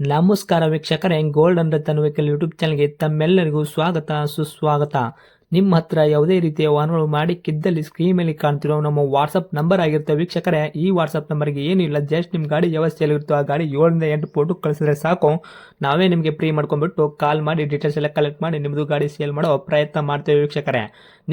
ನಮಸ್ಕಾರ ವೀಕ್ಷಕರೇ, gold and Ratan vehicle YouTube ಚಾನಲ್ಗೆ ತಮ್ಮೆಲ್ಲರಿಗೂ ಸ್ವಾಗತ ಸುಸ್ವಾಗತ. ನಿಮ್ಮ ಹತ್ರ ಯಾವುದೇ ರೀತಿಯ ವಾಹನಗಳು ಮಾಡಿಕ್ಕಿದ್ದಲ್ಲಿ ಸ್ಕ್ರೀನ್ ಮೇಲೆ ಕಾಣ್ತಿರೋ ನಮ್ಮ ವಾಟ್ಸಪ್ ನಂಬರ್ ಆಗಿರುತ್ತೆ ವೀಕ್ಷಕರೇ. ಈ ವಾಟ್ಸಪ್ ನಂಬರ್ಗೆ ಏನಿಲ್ಲ, ಜಸ್ಟ್ ನಿಮ್ಮ ಗಾಡಿ ವ್ಯವಸ್ಥೆಯಲ್ಲಿರುತ್ತೋ ಆ ಗಾಡಿ 7 ರಿಂದ 8 ಫೋಟೋ ಕಳಿಸಿದ್ರೆ ಸಾಕು, ನಾವೇ ನಿಮಗೆ ಫ್ರೀ ಮಾಡ್ಕೊಂಡ್ಬಿಟ್ಟು ಕಾಲ್ ಮಾಡಿ ಡೀಟೇಲ್ಸ್ ಎಲ್ಲ ಕಲೆಕ್ಟ್ ಮಾಡಿ ನಿಮ್ಮದು ಗಾಡಿ ಸೇಲ್ ಮಾಡೋ ಪ್ರಯತ್ನ ಮಾಡ್ತೇವೆ ವೀಕ್ಷಕರೇ.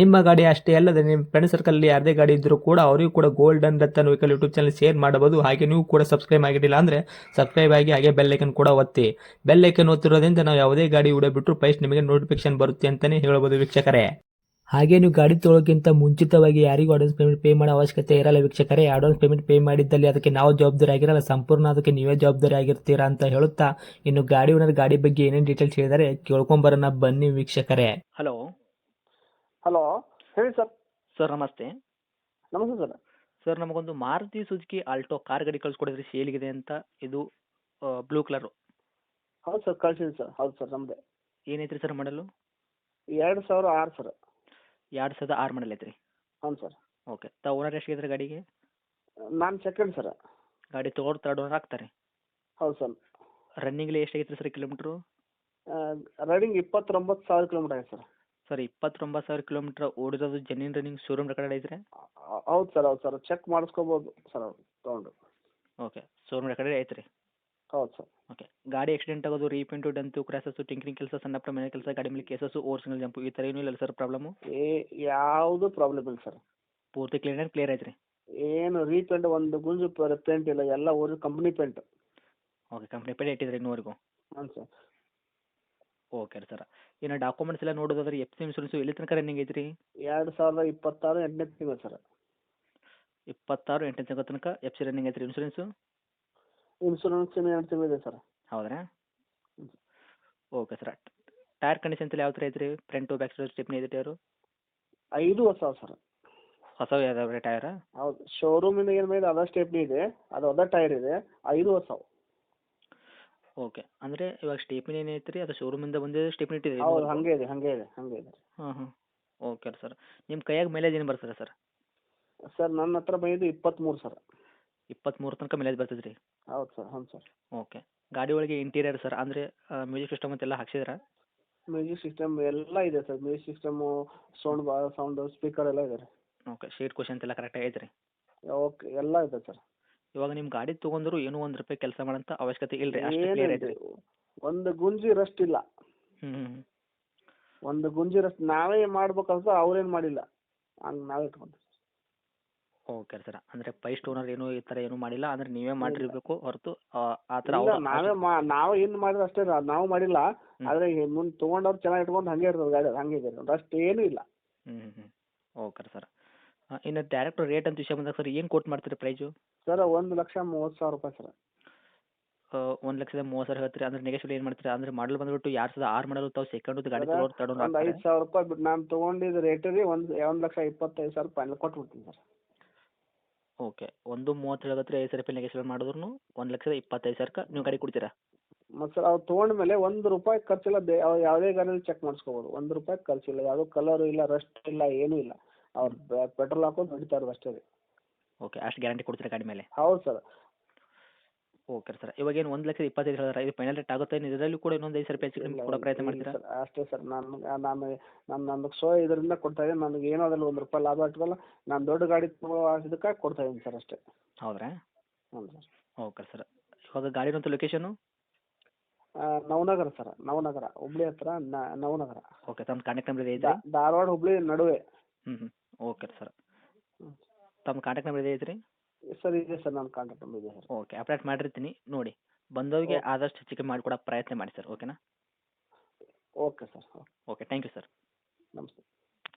ನಿಮ್ಮ ಗಾಡಿ ಅಷ್ಟೇ ಅಲ್ಲದೆ ನಿಮ್ಮ ಫ್ರೆಂಡ್ ಸರ್ಕಲ್ ಯಾರದೇ ಗಾಡಿ ಇದ್ದರೂ ಕೂಡ ಅವರಿಗೂ ಕೂಡ gold and Ratan vehicle YouTube channel share ಮಾಡಬಹುದು. ಹಾಗೆ ನೀವು ಕೂಡ ಸಬ್ಸ್ಕ್ರೈಬ್ ಆಗಿರಲಿಲ್ಲ ಅಂದರೆ ಸಬ್ಸ್ಕ್ರೈಬ್ ಆಗಿ ಹಾಗೆ ಬೆಲ್ ಐಕನ್ ಕೂಡ ಒತ್ತಿ. ಬೆಲ್ ಐಕನ್ ಒತ್ತಿರೋದ್ರಿಂದ ನಾವು ಯಾವುದೇ ಗಾಡಿ ವಿಡಿಯೋ ಬಿಟ್ಟರು ಫಸ್ಟ್ ನಿಮಗೆ ನೋಟಿಫಿಕೇಶನ್ ಬರುತ್ತೆ ಅಂತಾನೆ ಹೇಳ್ಬೋದು ವೀಕ್ಷಕರೇ. ಹಾಗೆ ನೀವು ಗಾಡಿ ತೊಳೋಕ್ಕಿಂತ ಮುಂಚಿತವಾಗಿ ಯಾರಿಗೂ ಅಡ್ವಾನ್ಸ್ ಪೇಮೆಂಟ್ ಪೇ ಮಾಡೋ ಅವಶ್ಯಕತೆ ಇರಲ್ಲ ವೀಕ್ಷಕರೇ. ಅಡ್ವಾನ್ಸ್ ಪೇಮೆಂಟ್ ಪೇ ಮಾಡಿದ್ದಲ್ಲಿ ಅದಕ್ಕೆ ನಾವು ಜವಾಬ್ದಾರಿ ಆಗಿರಲ್ಲ, ಸಂಪೂರ್ಣ ಅದಕ್ಕೆ ನೀವೇ ಜವಾಬ್ದಾರಿ ಆಗಿರ್ತೀರಾ ಅಂತ ಹೇಳುತ್ತಾ, ಇನ್ನು ಗಾಡಿ ಓನರ್ ಗಾಡಿ ಬಗ್ಗೆ ಏನೇನು ಡೀಟೇಲ್ಸ್ ಹೇಳಿದರೆ ಕೇಳ್ಕೊಂಬರೋಣ ಬನ್ನಿ ವೀಕ್ಷಕರೇ. ಹಲೋ ಹಲೋ, ಹೇಳಿ ಸರ್. ಸರ್ ನಮಸ್ತೆ. ನಮಸ್ತೆ ಸರ್. ಸರ್ ನಮಗೊಂದು ಮಾರುತಿ ಸುಜುಕಿ ಆಲ್ಟೋ ಕಾರ್ ಗಾಡಿ ಕಳಿಸ್ಕೊಡಿದ್ರಿ, ಸೇಲಿಗಿದೆ ಅಂತ. ಇದು ಬ್ಲೂ ಕಲರು. ಹೌದು ಸರ್, ಕಳಿಸಿದ್ದೀನಿ ಸರ್. ಹೌದು ಸರ್, ನಮ್ಮದೇ. ಏನೈತ್ರಿ ಸರ್ ಮಾಡಲು? 2006 ಸರ್. 2006 ಮಾಡಲ್ ಐತ್ರಿ. ಹೌದು ಸರ್. ಓಕೆ. ತಾವು ಓನರ್ ಎಷ್ಟಿದ್ರೆ ಗಾಡಿಗೆ? ನಾನು ಸೆಕೆಂಡ್ ಸರ್. ಗಾಡಿ ತೊಗೊಂಡು ತರ್ಡ್ ಓನರ್ ಆಗ್ತಾರೆ. ಹೌದು ಸರ್. ರನ್ನಿಂಗ್ಲಿ ಎಷ್ಟಾಗೈತ್ರಿ ಸರ್ ಕಿಲೋಮೀಟ್ರು? ರೈಡಿಂಗ್ 29,000 ಕಿಲೋಮೀಟರ್ ಆಗಿದೆ ಸರ್. ಸರ್ 29,000 ಕಿಲೋಮೀಟ್ರ್ ಓಡಿರೋದು ಜೆನ್ಯೂನ್ ರನ್ನಿಂಗ್ ಶೋರೂಮ್ ರೆಕಾರ್ಡ್ ಐತ್ರಿ? ಹೌದು ಸರ್, ಹೌದು ಸರ್. ಚೆಕ್ ಮಾಡಿಸ್ಕೋಬೋದು ಸರ್ ಅವ್ರು ತೊಗೊಂಡು. ಓಕೆ, ಶೋರೂಮ್ ರೆಕಾರ್ಡ್ ಐತ್ರಿ. ಹೌದು ಸರ್. ಓಕೆ. ಗಾಡಿ ಆಕ್ಸಿಡೆಂಟ್ ಆಗೋದು, ರೀಪೇಂಟು, ಡೆಂತು, ಕ್ರ್ಯಾಸಸ್ಸು, ಟಿಂಕ್ರಿಂಗ್ ಕೆಲಸ, ಸಣ್ಣ ಪುಟ್ಟ ಮನೆ ಕೆಲಸ, ಗಾಡಿ ಮೇಲೆ ಕೇಸಸ್ಸು, ಓವರ್ ಸಿಂಗಲ್ ಜಂಪು ಈ ಥರ ಏನೂ ಇಲ್ಲ ಸರ್ ಪ್ರಾಬ್ಲಮ್ಮು? ಯಾವುದು ಪ್ರಾಬ್ಲಮ್ ಇಲ್ಲ ಸರ್. ಪೂರ್ತಿ ಕ್ಲಿಯರ್ ಐತ್ರಿ? ಏನು ರೀಪೇಂಟ್ ಒಂದು ಗುಂಜು ಪೇಂಟ್ ಇಲ್ಲ, ಎಲ್ಲ ಓರಿ company paint. Okay, company paint ಇಟ್ಟಿದ್ರಿ ಇನ್ನೂವರೆಗೂ? ಹಾಂ ಸರ್. Okay sir. ಇನ್ನು ಡಾಕ್ಯುಮೆಂಟ್ಸ್ ಎಲ್ಲ ನೋಡೋದಾದ್ರೆ ಎಫ್ ಸಿ ಇನ್ಶೂರೆನ್ಸು ಎಲ್ಲಿ ತನಕ ರನ್ನಿಂಗ್ ಐತ್ರಿ? 2026 8ನೇ ತಿಂಗಳು ಸರ್. 26 8ನೇ ತಿಂಗಳ ತನಕ ಎಫ್ ಸಿ ರನ್ನಿಂಗ್ ಐತ್ರಿ. ಇನ್ಶೂರೆನ್ಸು? ಇನ್ಶೂರೆನ್ಸ್ 2 ತಿಂಗಳಿದೆ ಸರ್. ಹೌದ್ರಾ? Okay sir. ಟೈರ್ ಕಂಡೀಷನ್ಸ್ ಎಲ್ಲ ಯಾವ ಥರ ಐತ್ರಿ? ಫ್ರಂಟು ಬ್ಯಾಕ್ ಸೈಡ್ ಸ್ಟೆಪ್ನಿ ಇದೆ ಟೈರು? 5 ಹೊಸ ಸರ್. ಹೊಸವು ಯಾವ್ದಾವ್ರಿ ಟೈರ? ಹೌದು, ಶೋರೂಮಿಂದ ಏನು ಮಾಡಿದೆ ಅದ ಸ್ಟೆಪ್ನಿ ಇದೆ, ಅದು ಅದ ಟೈರ್ ಇದೆ. 5 ಹೊಸವು. ಓಕೆ. ಅಂದರೆ ಇವಾಗ ಸ್ಟೆಪ್ನಿ ಏನೈತ್ರಿ, ಅದು ಶೋರೂಮಿಂದ ಬಂದಿದೆ ಸ್ಟೆಪ್ನಿ ಇಟ್ಟಿದೆ? ಹೌದು, ಹಾಗೆ ಇದೆ. ಹಾಂ ಹಾಂ. Okay sir. ನಿಮ್ಮ ಕೈಯಾಗ ಮೈಲೇಜ್ ಏನು ಬರ್ತದೆ ಸರ್? ಸರ್ ನನ್ನ ಹತ್ರ ಬಂದಿದ್ದು 23 ಸರ್. 23 ತನಕ ಮೈಲೇಜ್ ಬರ್ತದೆ ರೀ? ಹೌದು ಸರ್. ಹೌದು ಸರ್. ಓಕೆ. ಗಾಡಿ ಒಳಗೆ ಇಂಟೀರಿಯರ್ ಸರ್, ಅಂದರೆ ಮ್ಯೂಸಿಕ್ ಸಿಸ್ಟಮ್ ಅಂತೆಲ್ಲ ಹಾಕ್ಸಿದ್ರಾ? ಮ್ಯೂಸಿಕ್ ಸಿಸ್ಟಮ್ ಎಲ್ಲ ಇದೆ sir. Music system, sound, speaker ಎಲ್ಲ ಇದೆ ರೀ. ಓಕೆ. ಶೀಟ್ ಕ್ವಶನ್ಸ್ ಎಲ್ಲ ಕರೆಕ್ಟಾಗಿ ಐತ್ರಿ? ಓಕೆ, ಎಲ್ಲ ಇದೆ ಸರ್. ಇವಾಗ ನಿಮ್ಮ ಗಾಡಿ ತೊಗೊಂಡ್ರು ಏನೂ ₹1 ಕೆಲಸ ಮಾಡೋಂಥ ಅವಶ್ಯಕತೆ ಇಲ್ಲ ರೀ, ಅಷ್ಟು ಕ್ಲಿಯರ್ ಐತ್ರಿ? ಒಂದು ಗುಂಜಿ ರಸ್ಟ್ ಇಲ್ಲ. ಹ್ಞೂ. ಒಂದು ಗುಂಜಿ ರಸ್ಟ್ ನಾವೇ ಮಾಡ್ಬೇಕಂತ ಅವ್ರೇನು ಮಾಡಿಲ್ಲ, ಹಂಗೆ ನಾವೇ ಇಟ್ಕೊಂಡು. Okay sir. ಅಂದರೆ ಫಸ್ಟ್ ಓನರ್ ಏನೂ ಈ ಥರ ಏನೂ ಮಾಡಿಲ್ಲ, ಅಂದರೆ ನೀವೇ ಮಾಡಿರಬೇಕು ಹೊರತು ಆ ಥರ ಇಲ್ಲ, ಅವ್ರು ನಾವು ಏನು ಮಾಡಿದ್ರೆ ಅಷ್ಟೇ, ನಾವು ಮಾಡಿಲ್ಲ. ಆದರೆ ಮುಂದೆ ತೊಗೊಂಡವ್ರು ಚೆನ್ನಾಗಿ ಇಟ್ಕೊಂಡು ಹಂಗೆ ಇರ್ತದೆ ಗಾಡಿ, ಹಂಗೆ ಇದೆ. ರಸ್ಟ್ ಏನೂ ಇಲ್ಲ. ಹ್ಞೂ. Okay sir. ಇನ್ನು ಡೈರೆಕ್ಟ್ ರೇಟ್ ಅಂತ ವಿಷಯ ಬಂದಾಗ ಸರ್ ಏನು ಕೋಟ್ ಮಾಡ್ತೀರಿ ಪ್ರೈಸು? ಸರ್ 1,30,30,000 ರೂಪಾಯಿ ಸರ್. 1,30,30,000 ಹೇಳ್ತೀರಿ, ಅಂದರೆ ನೆಗೆಶ್ವಲ್ ಏನು ಮಾಡ್ತೀರಾ? ಅಂದರೆ ಮಾಡಲ್ ಬಂದುಬಿಟ್ಟು 2006 ಮಾಡಲು ತಾವು ಸೆಕೆಂಡ್ ಗಾಡಿ ತೊಗೊಂಡು ತರ್ಡ್ ಓನರ್ ಒಂದು ಆಗ್ತಾರೆ. 5,000 ರೂಪಾಯಿ ಬಿಟ್ಟು ನಾನು ತೊಗೊಂಡಿದ್ದು ರೇಟ್ ರೀ 1,25,000 ರೂಪಾಯಿ ಕೊಟ್ಬಿಡ್ತೀನಿ ಸರ್. ಓಕೆ. 1,30 ಹೇಳತ್ರಿ, 5,000 ರೂಪಾಯಿ ನೆಗೆಶ್ವಲ್ ಮಾಡಿದ್ರು 1,25,000ಕ್ಕೆ ನೀವು ಗಾಡಿ ಕೊಡ್ತೀರಾ? ಮತ್ತು ಸರ್ ಅವ್ರು ತೊಗೊಂಡ್ಮೇಲೆ ₹1 ಖರ್ಚಿಲ್ಲ. ಅವ್ರು ಯಾವುದೇ ಗಾಡಿಯಲ್ಲಿ ಚೆಕ್ ಮಾಡಿಸ್ಕೋಬೋದು. ₹1 ಖರ್ಚಿಲ್ಲ, ಯಾವುದೋ ಕಲರು ಇಲ್ಲ, ರಸ್ಟ್ ಇಲ್ಲ, ಏನೂ ಇಲ್ಲ. ಅವ್ರು ಪೆಟ್ರೋಲ್ ಹಾಕೊಂಡು ಹೊಡಿತಾ ಇರೋದು ಅಷ್ಟೇ ರೀ. ಓಕೆ. ಅಷ್ಟು ಗ್ಯಾರಂಟಿ ಕೊಡ್ತೀರಾ ಗಾಡಿ ಮೇಲೆ? ಹೌದು ಸರ್. Okay sir. ಇವಾಗೇನು 1,25,000 ಹೇಳಿದ್ರೆ ಇದು ಫೈನಲ್ ರೇಟ್ ಆಗುತ್ತೆ? ಇದರಲ್ಲಿ ಕೂಡ ಇನ್ನೊಂದು 5,000 ರೂಪಾಯಿ ಹೆಚ್ಚು ಕಡಿಮೆ ಕೊಡೋ ಪ್ರಯತ್ನ ಮಾಡ್ತೀರಾ? ಸರ್ ಅಷ್ಟೇ ಸರ್. ನಾನು ಶೋ ಇದರಿಂದ ಕೊಡ್ತಾ ಇದ್ದೀನಿ. ನನಗೆ ಏನೋ ಅದ್ರಲ್ಲಿ ₹1 ಲಾಭ ಇಟ್ಕೊಳ್ಳಲ್ಲ. ನಾನು ದೊಡ್ಡ ಗಾಡಿ ತಗೋ ಇದಕ್ಕೆ ಕೊಡ್ತಾ ಇದ್ದೀನಿ ಸರ್ ಅಷ್ಟೇ. ಹೌದ್ರಾ? ಹ್ಞೂ ಸರ್. Okay sir. ಇವಾಗ ಗಾಡಿನಂತೂ ಲೊಕೇಶನು? ನವನಗರ ಸರ್. ನವನಗರ, ಹುಬ್ಳಿ ಹತ್ರ ನವನಗರ. ಓಕೆ. ತಮ್ಮ ಕಾಂಟ್ಯಾಕ್ಟ್ ನಂಬರ್ ಇದೆ ಐತ್ರಿ? ಧಾರವಾಡ ಹುಬ್ಳಿ ನಡುವೆ. ಹ್ಞೂ. Okay sir. ತಮ್ಮ ಕಾಂಟ್ಯಾಕ್ಟ್ ನಂಬರ್ ಇದೆ ಐತ್ರಿ? ಸರ್ ಇದೆ ಸರ್, ನನ್ನ ಕಾಂಟ್ಯಾಕ್ಟ್ ನಂಬರ್ ಇದೆ ಸರ್. ಓಕೆ. ಅಪ್ಡೇಟ್ ಮಾಡಿರ್ತೀನಿ ನೋಡಿ. ಬಂದವರಿಗೆ ಆದಷ್ಟು ಹೆಚ್ಚು ಕಮ್ಮಿ ಮಾಡಿಕೊಡೋ ಪ್ರಯತ್ನ ಮಾಡಿ ಸರ್. ಓಕೆನಾ? Okay sir. Okay. Thank you sir. ನಮಸ್ತೆ.